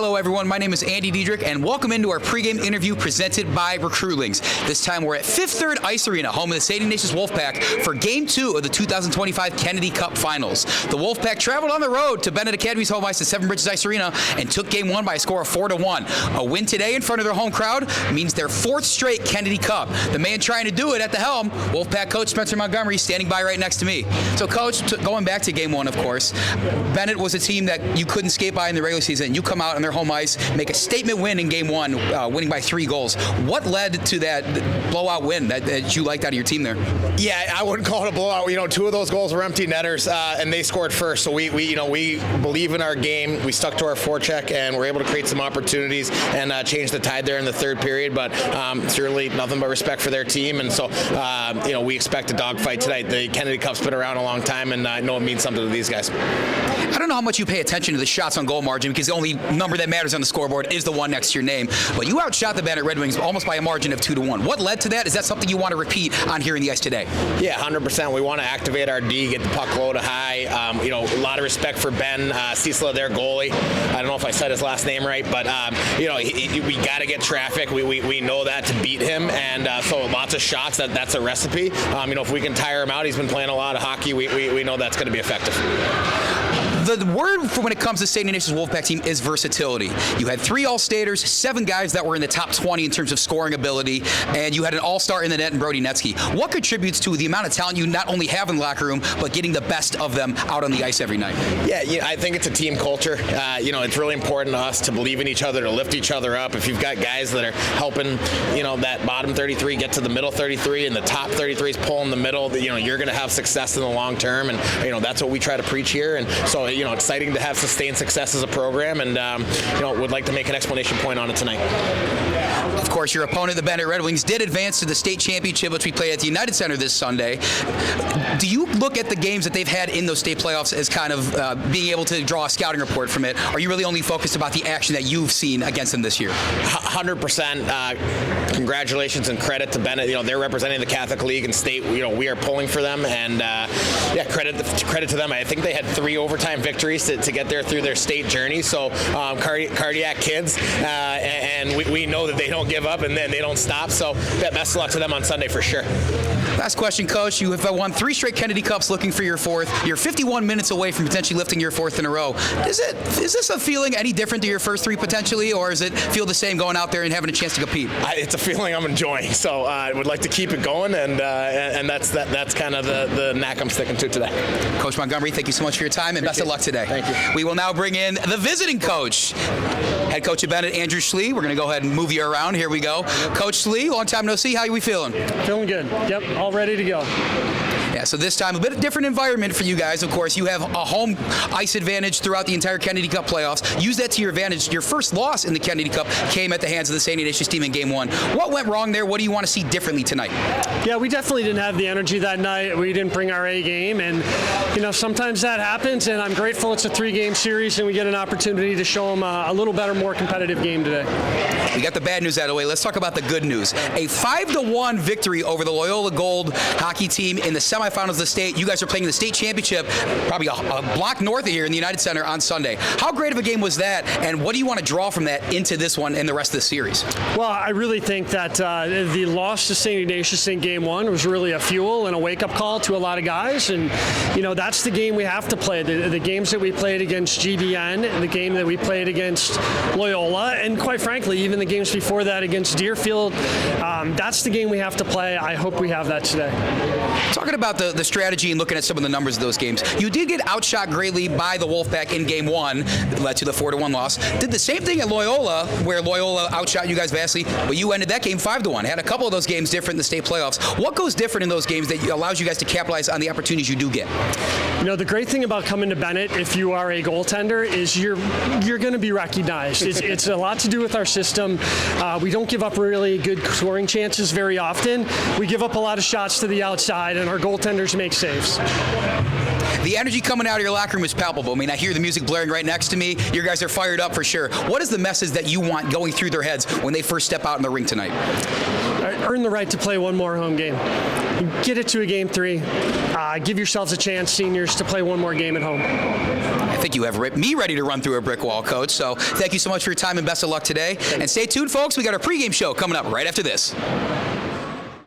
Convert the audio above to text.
Hello everyone, my name is Andy Diederich and welcome into our pregame interview presented by Recruitlings. This time we're at Fifth Third Ice Arena, home of the St Ignatius Wolfpack for Game 2 of the 2025 Kennedy Cup Finals. The Wolfpack traveled on the road to Benet Academy's home ice at Seven Bridges Ice Arena and took Game 1 by a score of 4-1. A win today in front of their home crowd means their fourth straight Kennedy Cup. The man trying to do it at the helm, Wolfpack coach Spencer Montgomery, standing by right next to me. So coach, going back to Game 1 of course, Benet was a team that you couldn't skate by in the regular season. You come out on their home ice, make a statement win in Game 1, winning by 3 goals. What led to that blowout win that you liked out of your team there? Yeah, I wouldn't call it a blowout. 2 of those goals were empty netters, and they scored first. So we believe in our game. We stuck to our forecheck, and we're able to create some opportunities and change the tide there in the third period. But certainly nothing but respect for their team, and so we expect a dogfight tonight. The Kennedy Cup's been around a long time, and I know it means something to these guys. I don't know how much you pay attention to the shots on goal margin because the only number that matters on the scoreboard is the one next to your name. But you outshot the Benet Red Wings almost by a margin of 2-1. What led to that? Is that something you want to repeat on here in the ice today? Yeah, 100%. We want to activate our D, get the puck low to high. A lot of respect for Ben Cecil, their goalie. I don't know if I said his last name right, but we got to get traffic. We know that to beat him, and so lots of shots. That's a recipe. If we can tire him out, he's been playing a lot of hockey. We know that's going to be effective. The word for when it comes to St Ignatius Wolfpack team is versatility. You had 3 All-Staters, 7 guys that were in the top 20 in terms of scoring ability, and you had an All-Star in the net in Brody Netsky. What contributes to the amount of talent you not only have in the locker room, but getting the best of them out on the ice every night? Yeah, I think it's a team culture. It's really important to us to believe in each other, to lift each other up. If you've got guys that are helping, that bottom 33 get to the middle 33, and the top 33 is pulling the middle, you're going to have success in the long term, and that's what we try to preach here. And so exciting to have sustained success as a program, and would like to make an explanation point on it tonight. Of course, your opponent, the Benet Red Wings, did advance to the state championship, which we play at the United Center this Sunday. Do you look at the games that they've had in those state playoffs as kind of being able to draw a scouting report from it? Are you really only focused about the action that you've seen against them this year? 100%. Congratulations and credit to Benet. They're representing the Catholic League and state. We are pulling for them, and credit to them. I think they had 3 overtime victories to get there through their state journey. So cardiac kids, and we know that they don't give up and then they don't stop. So best of luck to them on Sunday for sure. Last question, Coach. You have won 3 straight Kennedy Cups, looking for your 4th. You're 51 minutes away from potentially lifting your 4th in a row. Is this a feeling any different to your first 3 potentially, or does it feel the same going out there and having a chance to compete? It's a feeling I'm enjoying. So I would like to keep it going, and that's kind of the knack I'm sticking to today. Coach Montgomery, thank you so much for your time, and best of luck today. Thank you. We will now bring in the visiting coach, head coach of Benet, Andrew Schlie. We're going to go ahead and move you around. Here we go. Coach Schlie, long time no see. How are we feeling? Feeling good. Yep, all ready to go. Yeah, so this time a bit different environment for you guys. Of course, you have a home ice advantage throughout the entire Kennedy Cup playoffs. Use that to your advantage. Your first loss in the Kennedy Cup came at the hands of the St Ignatius team in Game 1. What went wrong there? What do you want to see differently tonight? Yeah, we definitely didn't have the energy that night. We didn't bring our A game, and sometimes that happens, and I'm grateful it's a 3-game series and we get an opportunity to show them a little better, more competitive game today. We got the bad news out of the way. Let's talk about the good news. A 5-1 victory over the Loyola Gold hockey team in the semifinals of the state. You guys are playing the state championship probably a block north of here in the United Center on Sunday. How great of a game was that, and what do you want to draw from that into this one and the rest of the series? Well, I really think that the loss to St Ignatius in Game 1 was really a fuel and a wake-up call to a lot of guys, and that's the game we have to play. The games that we played against GDN, the game that we played against Loyola, and quite frankly, even the games before that against Deerfield, that's the game we have to play. I hope we have that today. Talking about the strategy and looking at some of the numbers of those games, you did get outshot greatly by the Wolfpack in Game 1, that led to the 4-1 loss. Did the same thing at Loyola, where Loyola outshot you guys vastly, but you ended that game 5-1. Had a couple of those games different in the state playoffs. What goes different in those games that allows you guys to capitalize on the opportunities you do get? The great thing about coming to Benet, if you are a goaltender, is you're going to be recognized. It's a lot to do with our system. We don't give up really good scoring chances very often. We give up a lot of shots to the outside, and our goaltenders make saves. The energy coming out of your locker room is palpable. I mean, I hear the music blaring right next to me. You guys are fired up for sure. What is the message that you want going through their heads when they first step out in the ring tonight? Earn the right to play one more home game. Get it to a Game 3. Give yourselves a chance, seniors, to play one more game at home. think you have me ready to run through a brick wall, Coach. So thank you so much for your time and best of luck today. And stay tuned, folks. We got our pregame show coming up right after this.